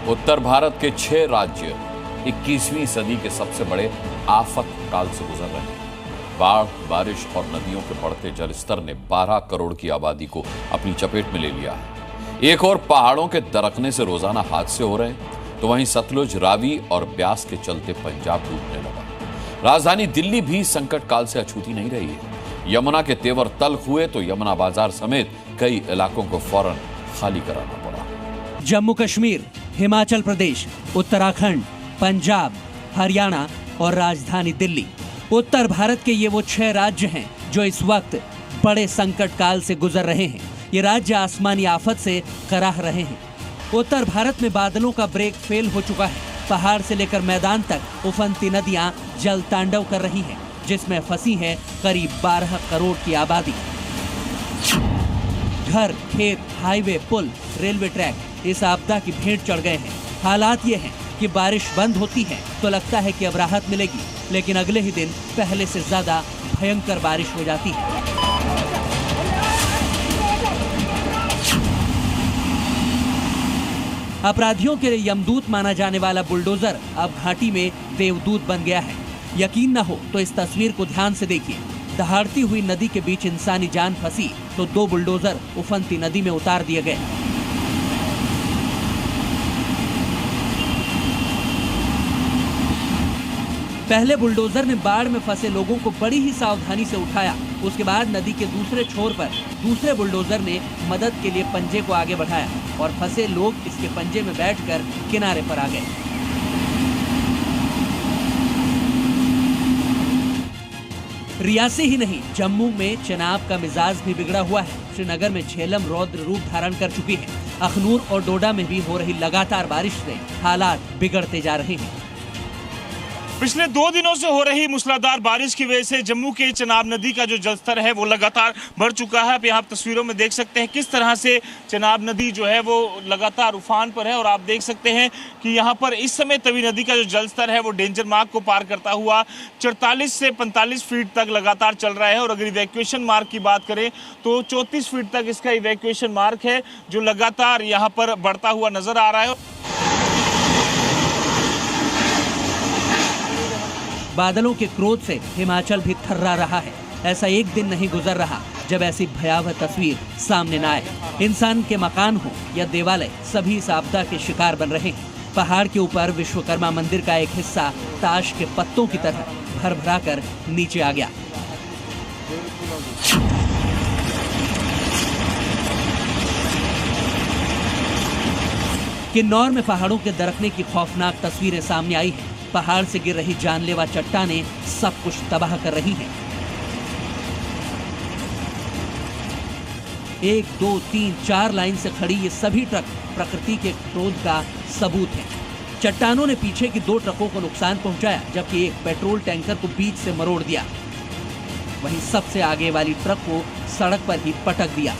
उत्तर भारत के 6 राज्य 21वीं सदी के सबसे बड़े आफत काल से गुजर रहे हैं। बाढ़, बारिश और नदियों के बढ़ते जलस्तर ने 12 करोड़ की आबादी को अपनी चपेट में ले लिया है। एक और पहाड़ों के दरकने से रोजाना हादसे हो रहे हैं, तो वहीं सतलुज, रावी और ब्यास के चलते पंजाब डूबने लगा। राजधानी दिल्ली भी संकट काल से अछूती नहीं रही है। यमुना के तेवर तल्ख हुए तो यमुना बाजार समेत कई इलाकों को फौरन खाली कराना पड़ा। जम्मू कश्मीर, हिमाचल प्रदेश, उत्तराखंड, पंजाब, हरियाणा और राजधानी दिल्ली, उत्तर भारत के ये वो 6 राज्य हैं जो इस वक्त बड़े संकट काल से गुजर रहे हैं। ये राज्य आसमानी आफत से कराह रहे हैं। उत्तर भारत में बादलों का ब्रेक फेल हो चुका है। पहाड़ से लेकर मैदान तक उफनती नदियां जल तांडव कर रही हैं, जिसमें फंसी है करीब 12 करोड़ की आबादी। घर, खेत, हाईवे, पुल, रेलवे ट्रैक इस आपदा की भेंट चढ़ गए हैं। हालात ये हैं कि बारिश बंद होती है तो लगता है कि अब राहत मिलेगी, लेकिन अगले ही दिन पहले से ज्यादा भयंकर बारिश हो जाती है। अपराधियों के यमदूत माना जाने वाला बुलडोजर अब घाटी में देवदूत बन गया है। यकीन न हो तो इस तस्वीर को ध्यान से देखिए। दहाड़ती हुई नदी के बीच इंसानी जान फंसी तो 2 बुलडोजर उफनती नदी में उतार दिए गए। पहले बुलडोजर ने बाढ़ में फंसे लोगों को बड़ी ही सावधानी से उठाया। उसके बाद नदी के दूसरे छोर पर दूसरे बुलडोजर ने मदद के लिए पंजे को आगे बढ़ाया और फंसे लोग इसके पंजे में बैठकर किनारे पर आ गए। रियासी ही नहीं, जम्मू में चनाब का मिजाज भी बिगड़ा हुआ है। श्रीनगर में झेलम रौद्र रूप धारण कर चुकी है। अखनूर और डोडा में भी हो रही लगातार बारिश से हालात बिगड़ते जा रहे हैं। पिछले 2 दिनों से हो रही मूसलाधार बारिश की वजह से जम्मू के चनाब नदी का जो जलस्तर है वो लगातार बढ़ चुका है। आप यहाँ तस्वीरों में देख सकते हैं किस तरह से चनाब नदी जो है वो लगातार उफान पर है और आप देख सकते हैं कि यहाँ पर इस समय तवी नदी का जो जलस्तर है वो डेंजर मार्क को पार करता हुआ 44 से 45 फीट तक लगातार चल रहा है। और अगर इवैक्यूएशन मार्क की बात करें तो 34 फीट तक इसका इवैक्यूएशन मार्क है, जो लगातार यहाँ पर बढ़ता हुआ नजर आ रहा है। बादलों के क्रोध से हिमाचल भी थर्रा रहा है। ऐसा एक दिन नहीं गुजर रहा जब ऐसी भयावह तस्वीर सामने न आए। इंसान के मकान हो या देवालय, सभी इस आपदा के शिकार बन रहे हैं। पहाड़ के ऊपर विश्वकर्मा मंदिर का एक हिस्सा ताश के पत्तों की तरह भर-भरा कर नीचे आ गया। किन्नौर में पहाड़ों के दरकने की खौफनाक तस्वीरें सामने आई हैं। पहाड़ से गिर रही जानलेवा चट्टानें सब कुछ तबाह कर रही हैं। 1, 2, 3, 4 लाइन से खड़ी ये सभी ट्रक प्रकृति के क्रोध का सबूत हैं। चट्टानों ने पीछे की 2 ट्रकों को नुकसान पहुंचाया, जबकि एक पेट्रोल टैंकर को बीच से मरोड़ दिया। वहीं सबसे आगे वाली ट्रक को सड़क पर ही पटक दिया।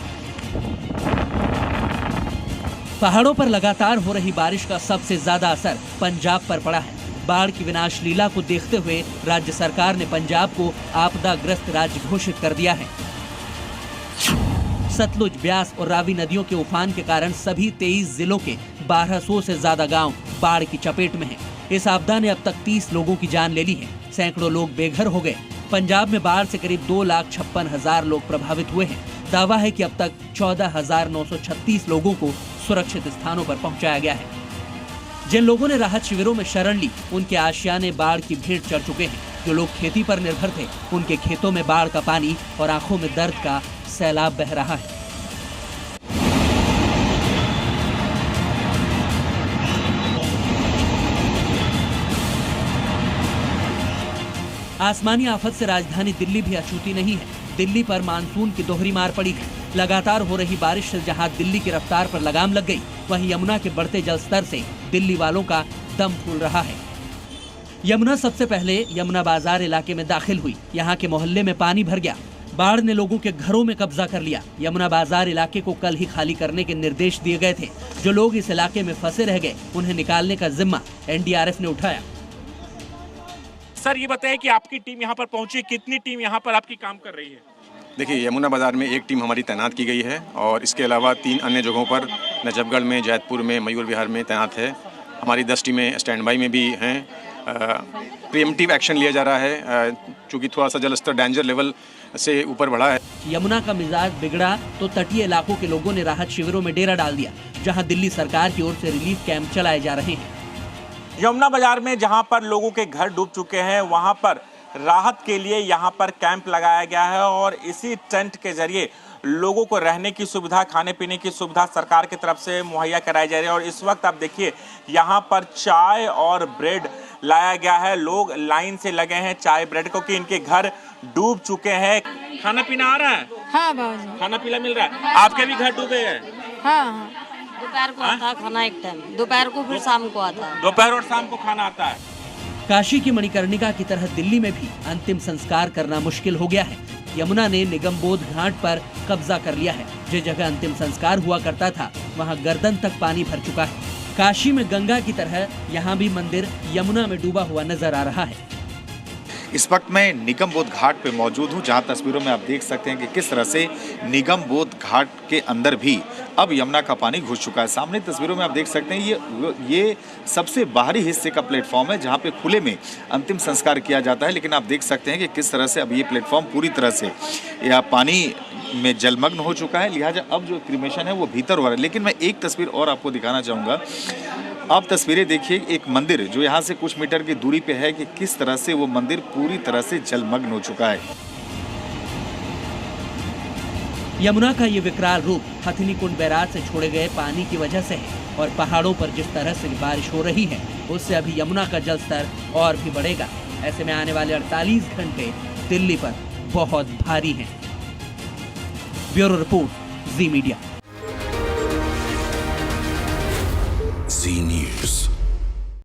पहाड़ों पर लगातार हो रही बारिश का सबसे ज्यादा असर पंजाब पर पड़ा है। बाढ़ की विनाश लीला को देखते हुए राज्य सरकार ने पंजाब को आपदाग्रस्त राज्य घोषित कर दिया है। सतलुज, ब्यास और रावी नदियों के उफान के कारण सभी 23 जिलों के 1200 से ज्यादा गांव बाढ़ की चपेट में हैं। इस आपदा ने अब तक 30 लोगों की जान ले ली है। सैकड़ों लोग बेघर हो गए। पंजाब में बाढ़ से करीब 2,56,000 लोग प्रभावित हुए हैं। दावा है कि अब तक 14,936 लोगों को सुरक्षित स्थानों पर पहुंचाया गया है। जिन लोगों ने राहत शिविरों में शरण ली, उनके आशियाने बाढ़ की भेंट चढ़ चुके हैं। जो लोग खेती पर निर्भर थे, उनके खेतों में बाढ़ का पानी और आंखों में दर्द का सैलाब बह रहा है। आसमानी आफत से राजधानी दिल्ली भी अछूती नहीं है। दिल्ली पर मानसून की दोहरी मार पड़ी है। लगातार हो रही बारिश से जहां दिल्ली की रफ्तार पर लगाम लग गई, वहीं यमुना के बढ़ते जलस्तर से दिल्ली वालों का दम फूल रहा है। यमुना सबसे पहले यमुना बाजार इलाके में दाखिल हुई। यहाँ के मोहल्ले में पानी भर गया। बाढ़ ने लोगों के घरों में कब्जा कर लिया। यमुना बाजार इलाके को कल ही खाली करने के निर्देश दिए गए थे। जो लोग इस इलाके में फंसे रह गए, उन्हें निकालने का जिम्मा एनडीआरएफ ने उठाया। सर ये बताएं कि आपकी टीम यहाँ पर पहुंची, कितनी टीम यहाँ पर आपकी काम कर रही है? देखिए, यमुना बाजार में एक टीम हमारी तैनात की गई है और इसके अलावा 3 अन्य जगहों पर नजफगढ़ में, जैतपुर में, मयूर विहार में तैनात है। हमारी 10 टीमें स्टैंड बाई में भी हैं। प्रिएम्प्टिव एक्शन लिया जा रहा है चूँकि थोड़ा सा जलस्तर डेंजर लेवल से ऊपर बढ़ा है। यमुना का मिजाज बिगड़ा तो तटीय इलाकों के लोगों ने राहत शिविरों में डेरा डाल दिया, जहां दिल्ली सरकार की ओर से रिलीफ कैंप चलाए जा रहे हैं। यमुना बाजार में जहां पर लोगों के घर डूब चुके हैं, वहां पर राहत के लिए यहां पर कैंप लगाया गया है और इसी टेंट के जरिए लोगों को रहने की सुविधा, खाने पीने की सुविधा सरकार की तरफ से मुहैया कराई जा रही है। और इस वक्त आप देखिए यहाँ पर चाय और ब्रेड लाया गया है। लोग लाइन से लगे हैं चाय ब्रेड को, कि इनके घर डूब चुके हैं। खाना पीना आ रहा है? हाँ बाबूजी, खाना पीना मिल रहा है? आपके भी घर डूबे हैं? हाँ। दोपहर को आता है खाना एक टाइम, दोपहर को फिर शाम को आता है। दोपहर और शाम को खाना आता है। काशी की मणिकर्णिका की तरह दिल्ली में भी अंतिम संस्कार करना मुश्किल हो गया है। यमुना ने निगमबोध घाट पर कब्जा कर लिया है। जिस जगह अंतिम संस्कार हुआ करता था, वहां गर्दन तक पानी भर चुका है। काशी में गंगा की तरह यहाँ भी मंदिर यमुना में डूबा हुआ नजर आ रहा है। इस वक्त मैं निगमबोध घाट पे मौजूद हूँ, जहाँ तस्वीरों में आप देख सकते हैं कि किस तरह से निगमबोध घाट के अंदर भी अब यमुना का पानी घुस चुका है। सामने तस्वीरों में आप देख सकते हैं ये सबसे बाहरी हिस्से का प्लेटफॉर्म है, जहाँ पे खुले में अंतिम संस्कार किया जाता है। लेकिन आप देख सकते हैं कि किस तरह से अब ये प्लेटफॉर्म पूरी तरह से पानी में जलमग्न हो चुका है। लिहाजा अब जो क्रिमेशन है वो भीतर हो रहा है। लेकिन मैं एक तस्वीर और आपको दिखाना चाहूँगा। आप तस्वीरें देखिए, एक मंदिर जो यहाँ से कुछ मीटर की दूरी पे है, कि किस तरह से वो मंदिर पूरी तरह से जलमग्न हो चुका है। यमुना का ये विकराल रूप हथिनी कुंड बैराज से छोड़े गए पानी की वजह से है और पहाड़ों पर जिस तरह से बारिश हो रही है, उससे अभी यमुना का जलस्तर और भी बढ़ेगा। ऐसे में आने वाले 48 घंटे दिल्ली पर बहुत भारी हैं। ब्यूरो रिपोर्ट, जी मीडिया। जी न्यूज़।